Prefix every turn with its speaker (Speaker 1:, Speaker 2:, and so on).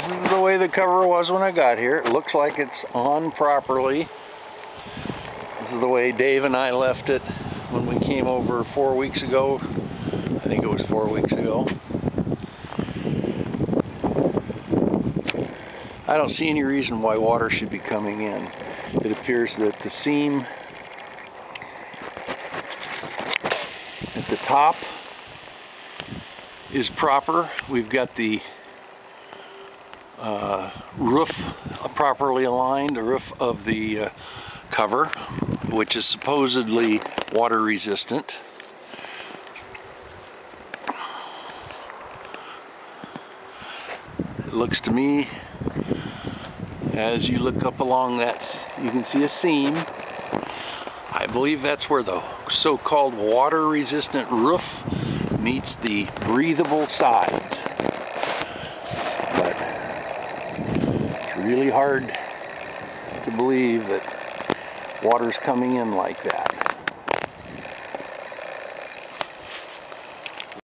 Speaker 1: This is the way the cover was when I got here. It looks like it's on properly. This is the way Dave and I left it when we came over 4 weeks ago. I think it was 4 weeks ago. I don't see any reason why water should be coming in. It appears that the seam at the top is proper. We've got the roof properly aligned, the roof of the cover, which is supposedly water resistant. It looks to me, as you look up along that, you can see a seam. I believe that's where the so-called water resistant roof meets the breathable sides. But it's really hard to believe that water's coming in like that.